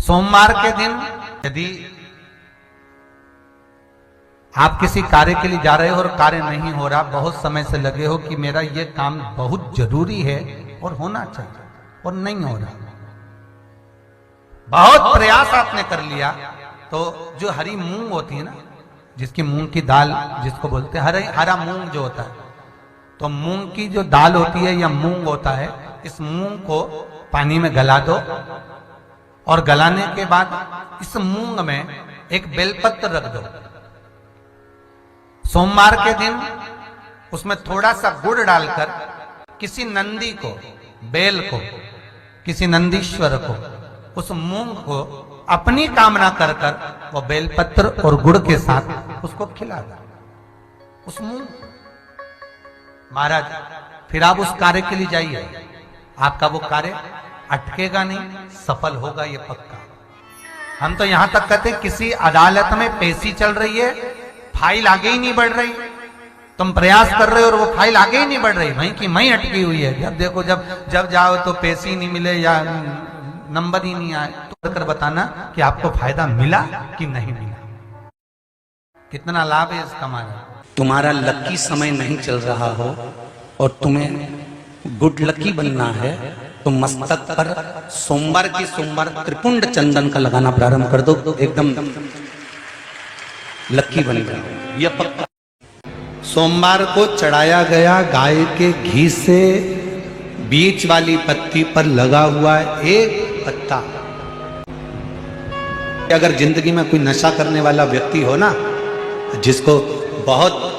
सोमवार के दिन यदि आप किसी कार्य के लिए जा रहे हो और कार्य नहीं हो रहा, बहुत समय से लगे हो कि मेरा ये काम बहुत जरूरी है और होना चाहिए और नहीं हो रहा, बहुत प्रयास आपने कर लिया, तो जो हरी मूंग होती है ना, जिसकी मूंग की दाल जिसको बोलते हैं हरा मूंग जो होता है, तो मूंग की जो दाल होती है या मूंग होता है, इस मूंग को पानी में गला दो और गलाने के बाद इस मूंग में एक बेलपत्र रख दो। सोमवार के दिन उसमें थोड़ा सा गुड़ डालकर किसी नंदी को, बेल को, किसी नंदीश्वर को उस मूंग को अपनी कामना कर कर वो बेलपत्र और गुड़ के साथ उसको खिला दो, उस मूंग। महाराज फिर आप उस कार्य के लिए जाइए, आपका वो कार्य अटकेगा नहीं, सफल होगा ये पक्का। हम तो यहां तक कहते किसी अदालत में पेशी चल रही है, फाइल आगे ही नहीं बढ़ रही, तुम प्रयास कर रहे हो और वो फाइल आगे ही नहीं बढ़ रही, वहीं की वहीं अटकी हुई है। जब देखो जब जाओ तो पेशी नहीं मिले या नंबर ही नहीं आए, तो कर बताना कि आपको फायदा मिला कि नहीं मिला, कितना लाभ है इसका। महाराज तुम्हारा लकी समय नहीं चल रहा हो और तुम्हें गुड लकी बनना है तो मस्तक पर सोमवार की सोमवार त्रिपुंड चंदन का लगाना प्रारंभ कर दो, एकदम लकी बन जाओ, यह पक्का। सोमवार को चढ़ाया गया गाय के घी से बीच वाली पत्ती पर लगा हुआ एक पत्ता, अगर जिंदगी में कोई नशा करने वाला व्यक्ति हो ना, जिसको बहुत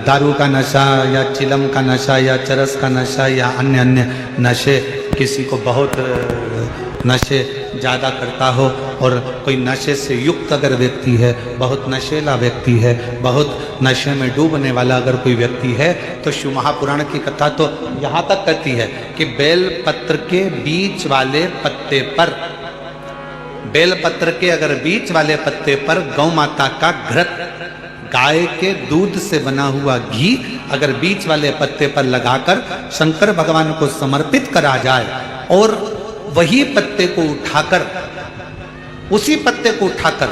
दारू का नशा या चिलम का नशा या चरस का नशा या अन्य अन्य नशे, किसी को बहुत नशे ज़्यादा करता हो और कोई नशे से युक्त अगर व्यक्ति है, बहुत नशेला व्यक्ति है, बहुत नशे में डूबने वाला अगर कोई व्यक्ति है, तो शिव महापुराण की कथा तो यहाँ तक कहती है कि बेल पत्र के बीच वाले पत्ते पर, बेल पत्र के अगर बीच वाले पत्ते पर गौ माता का घृत, गाय के दूध से बना हुआ घी अगर बीच वाले पत्ते पर लगाकर शंकर भगवान को समर्पित करा जाए और वही पत्ते को उठाकर, उसी पत्ते को उठाकर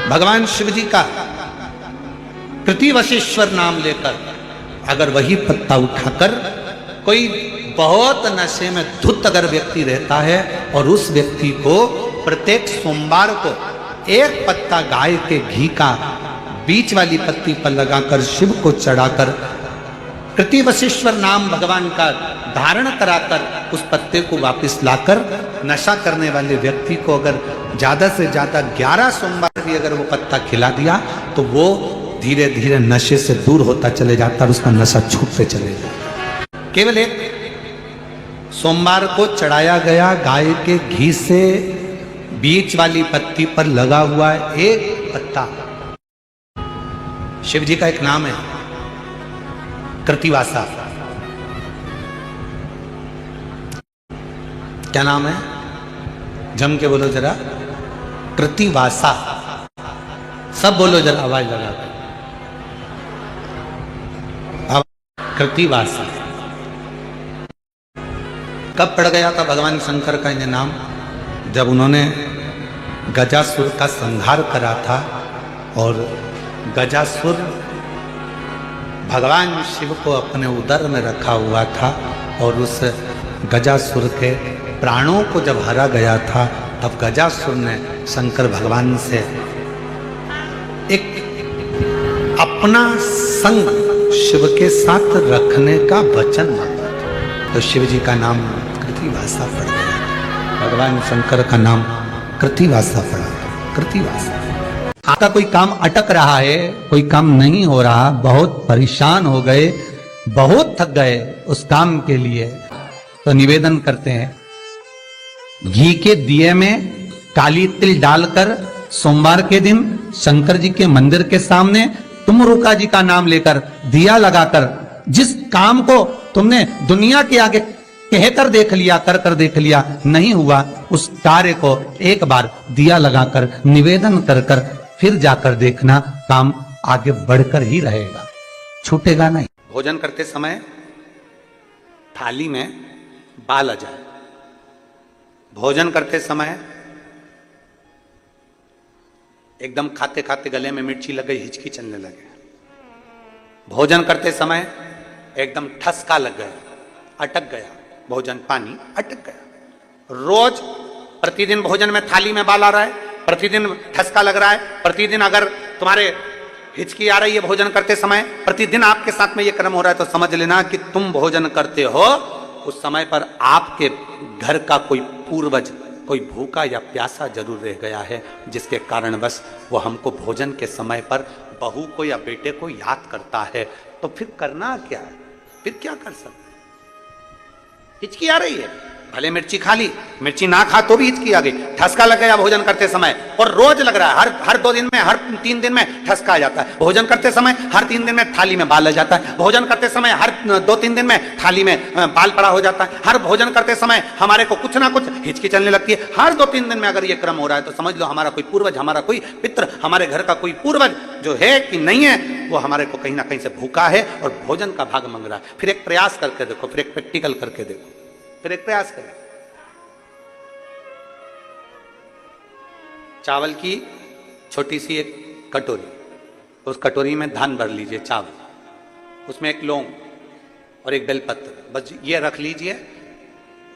भगवान शिव जी का कृतिवशेश्वर नाम लेकर अगर वही पत्ता उठाकर कोई बहुत नशे में धुत अगर व्यक्ति रहता है और उस व्यक्ति को प्रत्येक सोमवार को एक पत्ता गाय के घी का बीच वाली पत्ती पर लगाकर शिव को चढ़ाकर कृतिवशेश्वर नाम भगवान का धारण कराकर उस पत्ते को वापस लाकर नशा करने वाले व्यक्ति को अगर ज्यादा से ज्यादा 11 सोमवार भी अगर वो पत्ता खिला दिया तो वो धीरे धीरे नशे से दूर होता चले जाता और उसका नशा छूटते चले जाता। केवल एक सोमवार को चढ़ाया गया गाय के घी से बीच वाली पत्ती पर लगा हुआ एक पत्ता, शिव जी का एक नाम है कृतिवासा। क्या नाम है? जम के बोलो जरा, कृतिवासा। सब बोलो जरा आवाज लगा कर, कृतिवासा। कब पड़ गया था भगवान शंकर का ये नाम? जब उन्होंने गजासुर का संहार करा था और गजासुर भगवान शिव को अपने उदर में रखा हुआ था और उस गजासुर के प्राणों को जब हरा गया था, तब गजासुर ने शंकर भगवान से एक अपना संग शिव के साथ रखने का वचन मांगा था, तो शिव जी का नाम कृतिवासा पड़ गया, भगवान शंकर का नाम कृतिवासा पड़ा, कृतिवासा। आपका कोई काम अटक रहा है, कोई काम नहीं हो रहा, बहुत परेशान हो गए, बहुत थक गए उस काम के लिए, तो निवेदन करते हैं घी के दिए में काली तिल डालकर सोमवार के दिन शंकर जी के मंदिर के सामने तुमरुका जी का नाम लेकर दिया लगाकर, जिस काम को तुमने दुनिया के आगे कहकर देख लिया, कर देख लिया, नहीं हुआ, उस कार्य को एक बार दिया लगाकर निवेदन कर फिर जाकर देखना, काम आगे बढ़कर ही रहेगा, छूटेगा नहीं। भोजन करते समय थाली में बाल आ जाए, भोजन करते समय एकदम खाते खाते गले में मिर्ची लग गई, हिचकी चलने लगे, भोजन करते समय एकदम ठसका लग गया, अटक गया भोजन, पानी अटक गया। रोज प्रतिदिन भोजन में थाली में बाल आ रहा है, प्रतिदिन ठसका लग रहा है, प्रतिदिन अगर तुम्हारे हिचकी आ रही है भोजन करते समय, प्रतिदिन आपके साथ में ये क्रम हो रहा है, तो समझ लेना कि तुम भोजन करते हो उस समय पर आपके घर का कोई पूर्वज कोई भूखा या प्यासा जरूर रह गया है, जिसके कारण बस वो हमको भोजन के समय पर बहू को या बेटे को याद करता है। तो फिर करना क्या है, फिर क्या कर सकते? हिचकी आ रही है, भले मिर्ची खा ली, मिर्ची ना खा तो भी हिचकी आ गई, ठसका लग गया भोजन करते समय, और रोज लग रहा है, हर 2 दिन में, हर 3 दिन में ठसका आ जाता है, भोजन करते समय हर 3 दिन में थाली में बाल आ जाता है, भोजन करते समय हर 2-3 दिन में थाली में बाल पड़ा हो जाता है, हर भोजन करते समय हमारे को कुछ ना कुछ हिचकी चलने लगती है। हर 2-3 दिन में अगर ये क्रम हो रहा है तो समझ लो हमारा कोई पूर्वज, हमारा कोई पितृ, हमारे घर का कोई पूर्वज जो है कि नहीं है, वो हमारे को कहीं ना कहीं से भूखा है और भोजन का भाग मांग रहा है। फिर एक प्रयास करके देखो, फिर एक प्रैक्टिकल करके देखो, फिर एक प्रयास करें। चावल की छोटी सी एक कटोरी, उस कटोरी में धान भर लीजिए चावल, उसमें एक लौंग और एक बेलपत्र, बस ये रख लीजिए।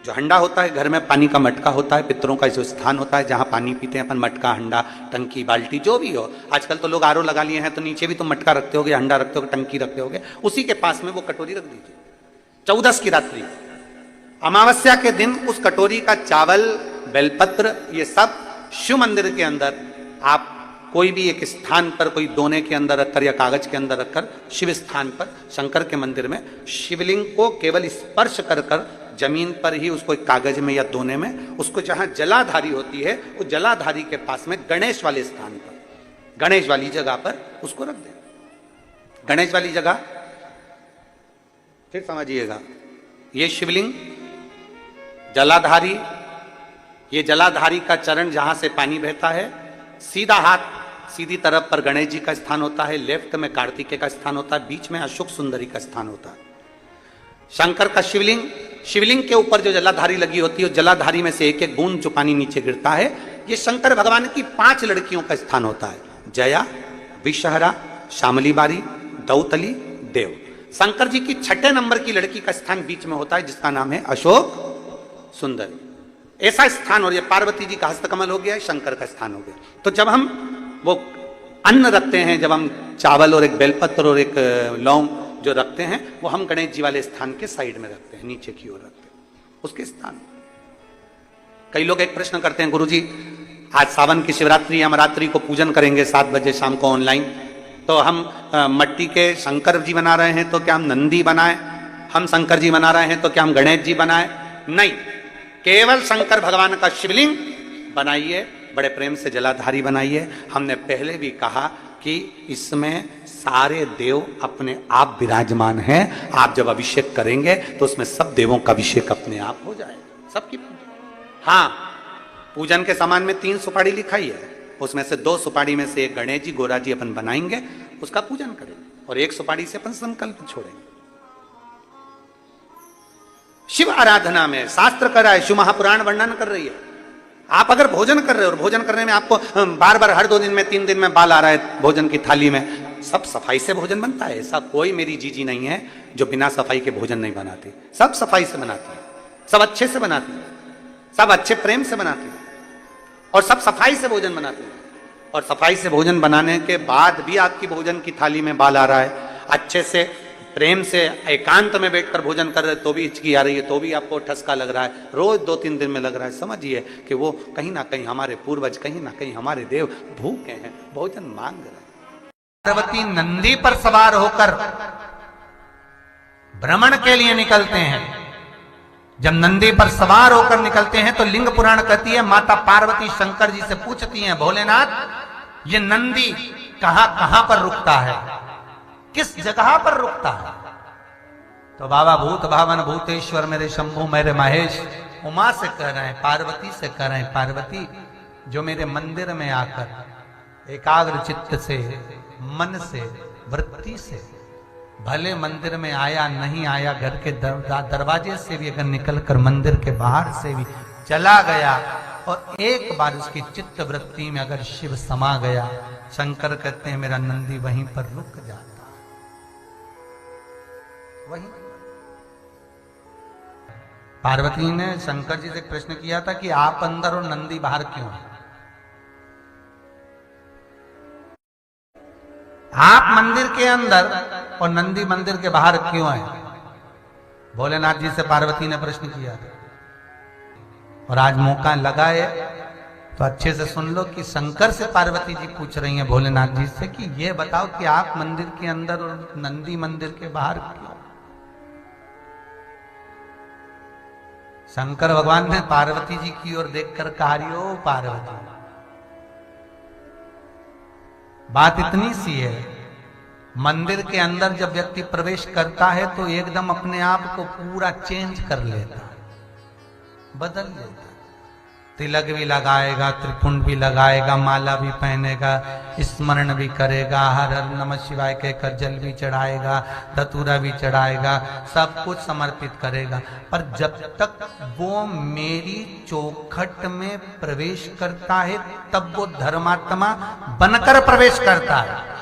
जो हंडा होता है घर में पानी का मटका होता है, पितरों का जो स्थान होता है जहां पानी पीते हैं अपन, मटका, हंडा, टंकी, बाल्टी जो भी हो, आजकल तो लोग आरओ लगा लिए हैं तो नीचे भी तो मटका रखते होगे, हंडा रखते होगे, टंकी रखते होगे, उसी के पास में वो कटोरी रख दीजिए। 14 की रात्रि, अमावस्या के दिन उस कटोरी का चावल, बेलपत्र, ये सब शिव मंदिर के अंदर आप कोई भी एक स्थान पर, कोई दोने के अंदर रखकर या कागज के अंदर रखकर, शिव स्थान पर, शंकर के मंदिर में शिवलिंग को केवल स्पर्श कर कर जमीन पर ही उसको एक कागज में या दोने में, उसको जहां जलाधारी होती है उस जलाधारी के पास में गणेश वाले स्थान पर, गणेश वाली जगह पर उसको रख दें। गणेश वाली जगह फिर समझिएगा, ये शिवलिंग, जलाधारी, ये जलाधारी का चरण जहां से पानी बहता है, सीधा हाथ सीधी तरफ पर गणेश जी का स्थान होता है, लेफ्ट में कार्तिकेय का स्थान होता है, बीच में अशोक सुंदरी का स्थान होता है। शंकर का शिवलिंग, शिवलिंग के ऊपर जो जलाधारी लगी होती है, जलाधारी में से एक एक बूंद जो पानी नीचे गिरता है, ये शंकर भगवान की 5 लड़कियों का स्थान होता है, जया, विषहरा, शामली बारी, दौतली, देव। शंकर जी की 6ठे नंबर की लड़की का स्थान बीच में होता है, जिसका नाम है अशोक सुंदरी। ऐसा स्थान, और ये पार्वती जी का हस्तकमल हो गया, शंकर का स्थान हो गया। तो जब हम वो अन्न रखते हैं, जब हम चावल और एक बेलपत्र और एक लौंग जो रखते हैं, वो हम गणेश जी वाले स्थान के साइड में रखते हैं, नीचे की ओर रखते हैं उसके स्थान। कई लोग एक प्रश्न करते हैं, गुरुजी आज सावन की शिवरात्रि, हम रात्रि को पूजन करेंगे 7 बजे शाम को ऑनलाइन, तो हम मट्टी के शंकर जी बना रहे हैं तो क्या हम नंदी बनाएं, हम शंकर जी बना रहे हैं तो क्या हम गणेश जी बनाएं? नहीं, केवल शंकर भगवान का शिवलिंग बनाइए, बड़े प्रेम से जलाधारी बनाइए। हमने पहले भी कहा कि इसमें सारे देव अपने आप विराजमान हैं। आप जब अभिषेक करेंगे तो उसमें सब देवों का अभिषेक अपने आप हो जाएगा, सबकी। हाँ, पूजन के सामान में 3 सुपारी लिखाई है, उसमें से 2 सुपारी में से एक गणेश जी, गोरा जी अपन बनाएंगे, उसका पूजन करेंगे, और 1 सुपारी से अपन संकल्प छोड़ेंगे। शिव आराधना में शास्त्र कर रहा है, शिव महापुराण वर्णन कर रही है। आप अगर भोजन कर रहे हो और भोजन करने में आपको बार बार हर 2 दिन में 3 दिन में बाल आ रहा है भोजन की थाली में, सब सफाई से भोजन बनता है। ऐसा कोई मेरी जीजी नहीं है जो बिना सफाई के भोजन नहीं बनाती, सब सफाई से बनाती है, सब अच्छे से बनाती है, सब अच्छे प्रेम से बनाती है, और सब सफाई से भोजन बनाती है। और सफाई से भोजन बनाने के बाद भी आपकी भोजन की थाली में बाल आ रहा है, अच्छे से प्रेम से एकांत में बैठकर भोजन कर रहे तो भी हिचकी आ रही है, तो भी आपको ठसका लग रहा है, रोज 2-3 दिन में लग रहा है, समझिए कि वो कहीं ना कहीं हमारे पूर्वज, कहीं ना कहीं हमारे देव भूखे हैं, भोजन मांग रहे हैं। पार्वती नंदी पर सवार होकर भ्रमण के लिए निकलते हैं। जब नंदी पर सवार होकर निकलते हैं तो लिंग पुराण कहती है, माता पार्वती शंकर जी से पूछती हैं, भोलेनाथ ये नंदी कहां कहां पर रुकता है, किस जगह पर रुकता है? तो बाबा भूत भावन भूतेश्वर मेरे शंभु मेरे महेश उमा से कह रहे हैं, पार्वती से कह रहे हैं, पार्वती जो मेरे मंदिर में आकर एकाग्र चित्त से, मन से, वृत्ति से भले मंदिर में आया नहीं आया, घर के दरवाजे से भी अगर निकलकर मंदिर के बाहर से भी चला गया और एक बार उसकी चित्त वृत्ति में अगर शिव समा गया, शंकर कहते हैं मेरा नंदी वहीं पर रुक जाता। वहीं पार्वती ने शंकर जी से प्रश्न किया था कि आप अंदर और नंदी बाहर क्यों है? आप मंदिर के अंदर और नंदी मंदिर के बाहर क्यों है? भोलेनाथ जी से पार्वती ने प्रश्न किया था। और आज मौका लगा है तो अच्छे से सुन लो कि शंकर से पार्वती जी पूछ रही हैं भोलेनाथ जी से कि ये बताओ कि आप मंदिर के अंदर और नंदी मंदिर के बाहर क्यों? शंकर भगवान ने पार्वती जी की ओर देखकर कहा, "ओ पार्वती, बात इतनी सी है, मंदिर के अंदर जब व्यक्ति प्रवेश करता है तो एकदम अपने आप को पूरा चेंज कर लेता, बदल लेता। तिलक भी लगाएगा, त्रिपुंड भी लगाएगा, माला भी पहनेगा, स्मरण भी करेगा, हर हर नमः शिवाय कहकर जल भी चढ़ाएगा, धतूरा भी चढ़ाएगा, सब कुछ समर्पित करेगा। पर जब तक वो मेरी चौखट में प्रवेश करता है तब वो धर्मात्मा बनकर प्रवेश करता है।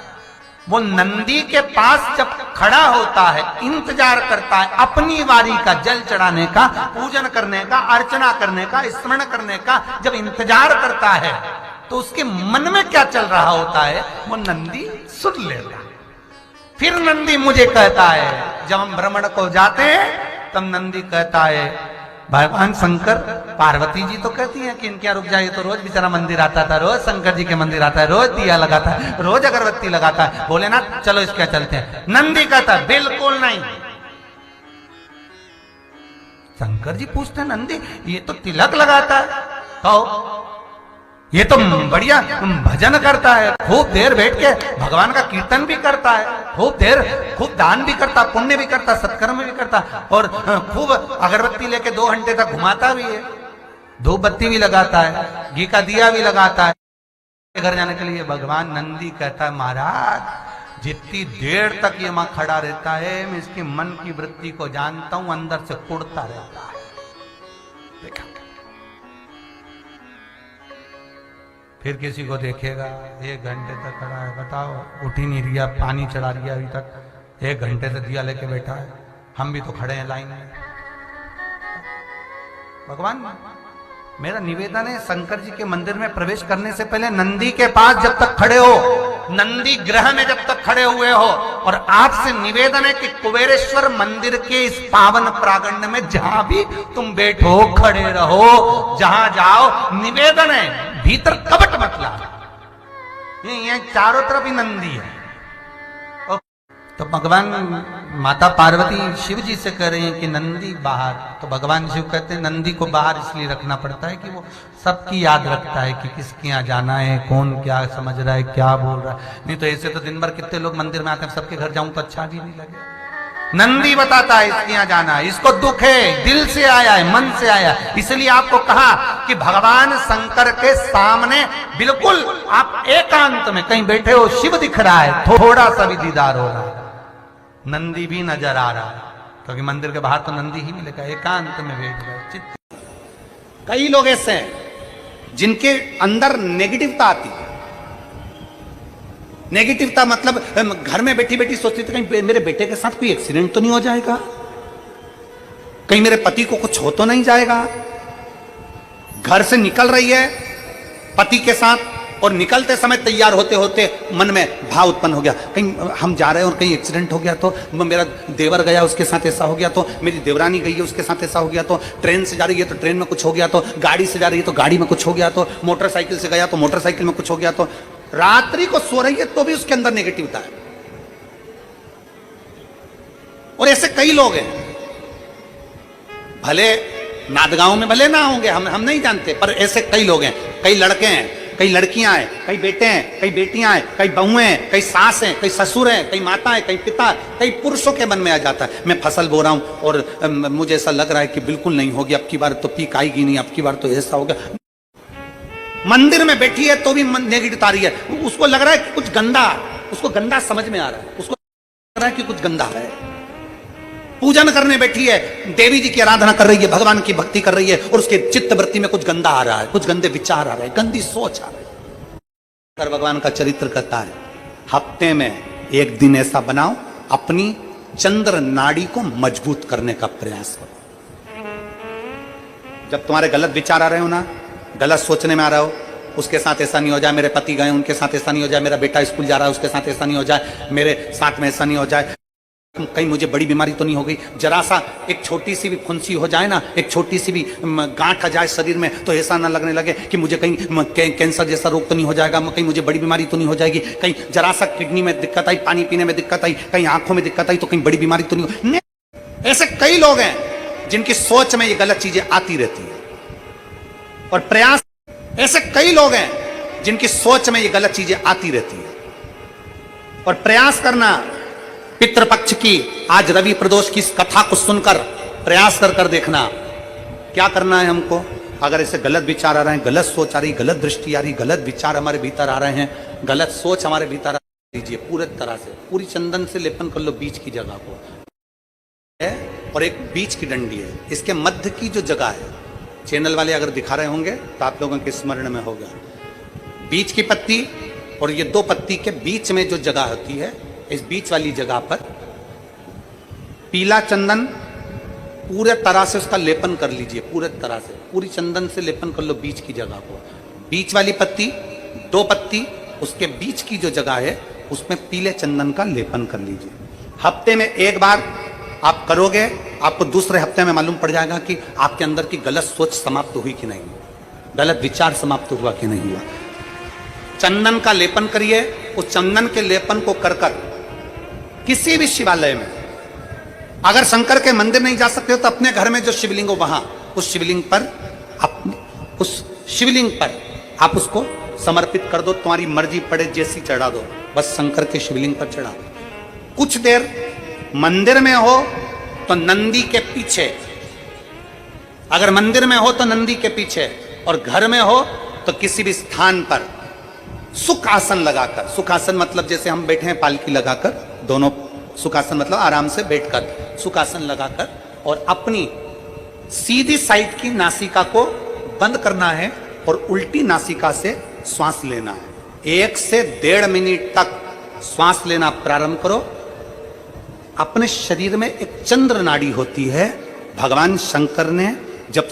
वो नंदी के पास जब खड़ा होता है, इंतजार करता है अपनी वारी का, जल चढ़ाने का, पूजन करने का, अर्चना करने का, स्मरण करने का जब इंतजार करता है तो उसके मन में क्या चल रहा होता है वो नंदी सुन लेता है। फिर नंदी मुझे कहता है, जब हम भ्रमण को जाते हैं तब नंदी कहता है, भगवान शंकर, पार्वती जी तो कहती हैं कि इनके यहाँ रुक जाइए, तो रोज बेचारा मंदिर आता था, रोज शंकर जी के मंदिर आता है, रोज दिया लगाता है, रोज अगरबत्ती लगाता है, भोलेनाथ चलो इसके यहाँ चलते हैं। नंदी कहता है बिल्कुल नहीं। शंकर जी पूछते हैं, नंदी ये तो तिलक लगाता है, कहो ये तो बढ़िया भजन करता है, खूब देर बैठ के भगवान का कीर्तन भी करता है, खूब दान भी करता, पुण्य भी करता, सत्कर्म भी करता, और खूब अगरबत्ती लेके 2 घंटे तक घुमाता भी है, धूप बत्ती भी लगाता है, घी का दिया भी लगाता है घर जाने के लिए। भगवान नंदी कहता है, महाराज जितनी देर तक ये मां खड़ा रहता है मैं इसके मन की वृत्ति को जानता हूं, अंदर से कुड़ता रहता है। देखा, फिर किसी को देखेगा 1 घंटे तक खड़ा है, बताओ उठ ही नहीं रिया, पानी चढ़ा रिया अभी तक, 1 घंटे से दिया लेके बैठा है, हम भी तो खड़े हैं लाइन में। भगवान मेरा निवेदन है, शंकर जी के मंदिर में प्रवेश करने से पहले नंदी के पास जब तक खड़े हो, नंदी ग्रह में जब तक खड़े हुए हो, और आपसे निवेदन है कि कुबेरेश्वर मंदिर के इस पावन प्रांगण में जहां भी तुम बैठो, खड़े रहो, जहां जाओ, निवेदन है भीतर कपट मत ला। ये चारों तरफ ही नंदी है। तो भगवान माता पार्वती शिव जी से कह रहे हैं कि नंदी बाहर, तो भगवान शिव कहते हैं नंदी को बाहर इसलिए रखना पड़ता है कि वो सबकी याद रखता है कि किसके यहाँ जाना है, कौन क्या समझ रहा है, क्या बोल रहा है। नहीं तो ऐसे तो दिन भर कितने लोग मंदिर में आते हैं, सबके घर जाऊं तो अच्छा भी नहीं लगे। नंदी बताता है इसके यहाँ जाना है, इसको दुख है, दिल से आया है, मन से आया है। इसलिए आपको कहा कि भगवान शंकर के सामने बिल्कुल आप एकांत में कहीं बैठे हो, शिव दिख रहा है, थोड़ा सा भी दीदार हो रहा है, नंदी भी नजर आ रहा है, क्योंकि मंदिर के बाहर तो नंदी ही मिलेगा। एकांत में बैठ गए। कई लोग ऐसे हैं जिनके अंदर नेगेटिवता आती है। नेगेटिवता मतलब घर में बैठी बैठी सोचती थी कहीं मेरे बेटे के साथ कोई एक्सीडेंट तो नहीं हो जाएगा, कहीं मेरे पति को कुछ हो तो नहीं जाएगा। घर से निकल रही है पति के साथ, और निकलते समय तैयार होते होते मन में भाव उत्पन्न हो गया, कहीं हम जा रहे हैं और कहीं एक्सीडेंट हो गया तो, मेरा देवर गया उसके साथ ऐसा हो गया तो, मेरी देवरानी गई है उसके साथ ऐसा हो गया तो, ट्रेन से जा रही है तो ट्रेन में कुछ हो गया तो, गाड़ी से जा रही है तो गाड़ी में कुछ हो गया तो, मोटरसाइकिल से गया तो मोटरसाइकिल में कुछ हो गया तो, रात्रि को सो रही है तो भी उसके अंदर नेगेटिविटी है। और ऐसे कई लोग हैं, भले नादगांव में भले ना होंगे, हम नहीं जानते, पर ऐसे कई लोग हैं। कई लड़के हैं, कई लड़कियां हैं, कई बेटे हैं, कई बेटियां हैं, कई बहुएं हैं, कई सास हैं, कई ससुर हैं, कई माता है, कई पिता, कई पुरुषों के मन में आ जाता है मैं फसल बो रहा हूं और मुझे ऐसा लग रहा है कि बिल्कुल नहीं होगी, अब की बार तो पीक आएगी नहीं, अब की बार तो ऐसा होगा। मंदिर में बैठी है तो भी नेगेटिव आ रही है, उसको लग रहा है कि कुछ गंदा, उसको गंदा समझ में आ रहा है, उसको रहा है कि कुछ गंदा है। पूजन करने बैठी है, देवी जी की आराधना कर रही है, भगवान की भक्ति कर रही है, और उसके चित्त वृत्ति में कुछ गंदा आ रहा है, कुछ गंदे विचार आ रहे हैं, गंदी सोच आ रही है। कर भगवान का चरित्र कहता है, हफ्ते में एक दिन ऐसा बनाओ, अपनी चंद्र नाड़ी को मजबूत करने का प्रयास करो। जब तुम्हारे गलत विचार आ रहे हो ना, गलत सोचने में आ रहे हो, उसके साथ ऐसा नहीं हो जाए, मेरे पति गए उनके साथ ऐसा नहीं हो जाए, मेरा बेटा स्कूल जा रहा है उसके साथ ऐसा नहीं हो जाए, मेरे साथ में ऐसा नहीं हो जाए, कहीं मुझे बड़ी बीमारी तो नहीं हो गई, जरा सा एक छोटी सी भी फुंसी हो जाए ना, एक छोटी सी भी गांठ आ जाए शरीर में, तो ऐसा ना लगने लगे कि मुझे कहीं कैंसर जैसा रोग तो नहीं हो जाएगा, कहीं मुझे बड़ी बीमारी तो नहीं हो जाएगी, कहीं जरा सा किडनी में दिक्कत आई, पानी पीने में दिक्कत आई, कहीं आंखों में दिक्कत आई, तो कहीं बड़ी बीमारी तो नहीं हो। ऐसे कई लोग हैं जिनकी सोच में ये गलत चीजें आती रहती है, और प्रयास, ऐसे कई लोग हैं जिनकी सोच में ये गलत चीजें आती रहती है, और प्रयास करना, पितृपक्ष की आज रवि प्रदोष की इस कथा को सुनकर प्रयास कर देखना क्या करना है हमको। अगर ऐसे गलत विचार आ रहे हैं, गलत सोच आ रही, गलत दृष्टि आ रही, गलत विचार हमारे भीतर आ रहे हैं, गलत सोच हमारे भीतर आ लीजिए, पूरे तरह से पूरी चंदन से लेपन कर लो बीच की जगह को है, और एक बीच की डंडी है, इसके मध्य की जो जगह है, चैनल वाले अगर दिखा रहे होंगे तो आप लोगों के स्मरण में होगा, बीच की पत्ती और ये दो पत्ती के बीच में जो जगह होती है, इस बीच वाली जगह पर पीला चंदन पूरे तरह से उसका लेपन कर लीजिए, पूरे तरह से पूरी चंदन से लेपन कर लो बीच की जगह को। बीच वाली पत्ती, दो पत्ती, उसके बीच की जो जगह है उसमें पीले चंदन का लेपन कर लीजिए। हफ्ते में एक बार आप करोगे, आपको दूसरे हफ्ते में मालूम पड़ जाएगा कि आपके अंदर की गलत सोच समाप्त हुई कि नहीं, गलत विचार समाप्त हुआ कि नहीं हुआ। चंदन का लेपन करिए, उस चंदन के लेपन को कर किसी भी शिवालय में, अगर शंकर के मंदिर नहीं जा सकते हो तो अपने घर में जो शिवलिंग हो वहां, उस शिवलिंग पर आप उसको समर्पित कर दो, तुम्हारी मर्जी पड़े जैसी चढ़ा दो, बस शंकर के शिवलिंग पर चढ़ा दो। कुछ देर मंदिर में हो तो नंदी के पीछे, अगर मंदिर में हो तो नंदी के पीछे, और घर में हो तो किसी भी स्थान पर सुख आसन लगाकर, सुख आसन मतलब जैसे हम बैठे हैं पालकी लगाकर, दोनों सुखासन मतलब आराम से बैठकर, सुखासन लगाकर, और अपनी सीधी साइड की नासिका को बंद करना है और उल्टी नासिका से श्वास लेना है। 1 से 1.5 मिनट तक श्वास लेना प्रारंभ करो। अपने शरीर में एक चंद्र नाड़ी होती है, भगवान शंकर ने जब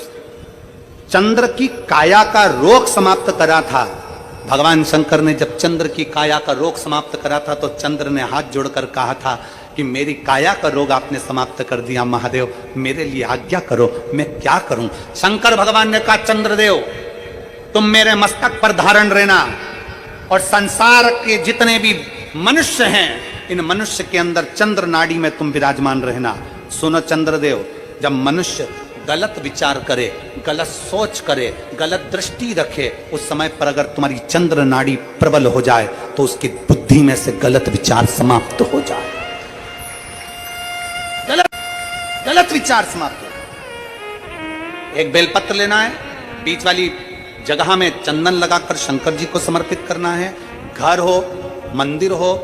चंद्र की काया का रोग समाप्त करा था, भगवान शंकर ने जब चंद्र की काया का रोग समाप्त करा था, तो चंद्र ने हाथ जोड़कर कहा था कि मेरी काया का रोग आपने समाप्त कर दिया महादेव, मेरे लिए आज्ञा करो, मैं क्या करूं। शंकर भगवान ने कहा, चंद्रदेव तुम मेरे मस्तक पर धारण रहना, और संसार के जितने भी मनुष्य हैं, इन मनुष्य के अंदर चंद्र नाड़ी में तुम विराजमान रहना। सुनो चंद्रदेव, जब मनुष्य गलत विचार करे, गलत सोच करे, गलत दृष्टि रखे, उस समय पर अगर तुम्हारी चंद्र नाड़ी प्रबल हो जाए तो उसकी बुद्धि में से गलत विचार समाप्त हो जाए, गलत विचार समाप्त हो। एक बेलपत्र लेना है, बीच वाली जगह में चंदन लगाकर शंकर जी को समर्पित करना है। घर हो, मंदिर हो,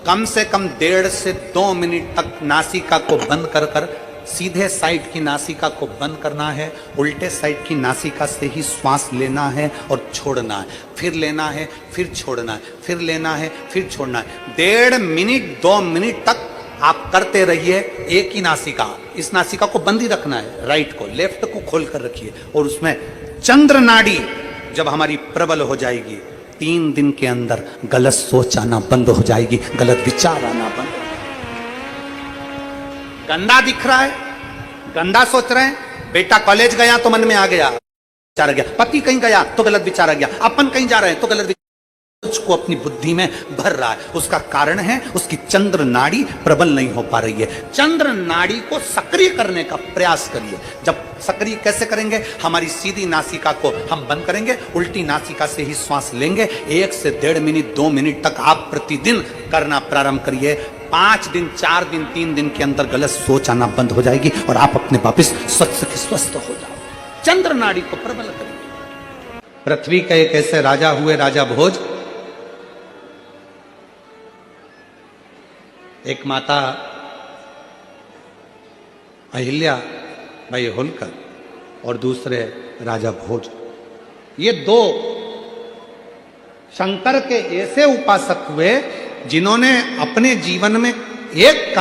कम से कम 1.5 से 2 मिनट तक नासिका को बंद कर सीधे साइड की नासिका को बंद करना है, उल्टे साइड की नासिका से ही श्वास लेना है और छोड़ना है, फिर लेना है, फिर छोड़ना है, फिर लेना है, फिर छोड़ना है। 1.5 मिनट 2 मिनट तक आप करते रहिए। एक ही नासिका, इस नासिका को बंद ही रखना है, राइट को, लेफ्ट को खोल कर रखिए, और उसमें चंद्र नाड़ी जब हमारी प्रबल हो जाएगी, 3 दिन के अंदर गलत सोच आना बंद हो जाएगी, गलत विचार आना बंद। गंदा दिख रहा है, गंदा सोच रहे हैं, बेटा कॉलेज गया तो मन में आ गया विचार आ गया, पति कहीं गया तो गलत विचार आ गया, अपन कहीं जा रहे हैं तो गलत विचार को अपनी बुद्धि में भर रहा है। उसका कारण है उसकी चंद्र नाड़ी प्रबल नहीं हो पा रही है। चंद्र नाड़ी को सक्रिय करने का प्रयास करिए। जब सक्रिय कैसे करेंगे, हमारी सीधी नासिका को हम बंद करेंगे, उल्टी नासिका से ही श्वास लेंगे। 1 से 1.5 मिनट 2 मिनट तक आप प्रतिदिन करना प्रारंभ करिए। 5 दिन 4 दिन 3 दिन के अंदर गलत सोच आना बंद हो जाएगी और आप अपने वापिस स्वस्थ हो जाओ। चंद्र नाड़ी को प्रबल करिए। पृथ्वी के एक ऐसे राजा हुए, राजा भोज। एक माता अहिल्या भाई होलकर और दूसरे राजा भोज, ये दो शंकर के ऐसे उपासक हुए जिन्होंने अपने जीवन में एक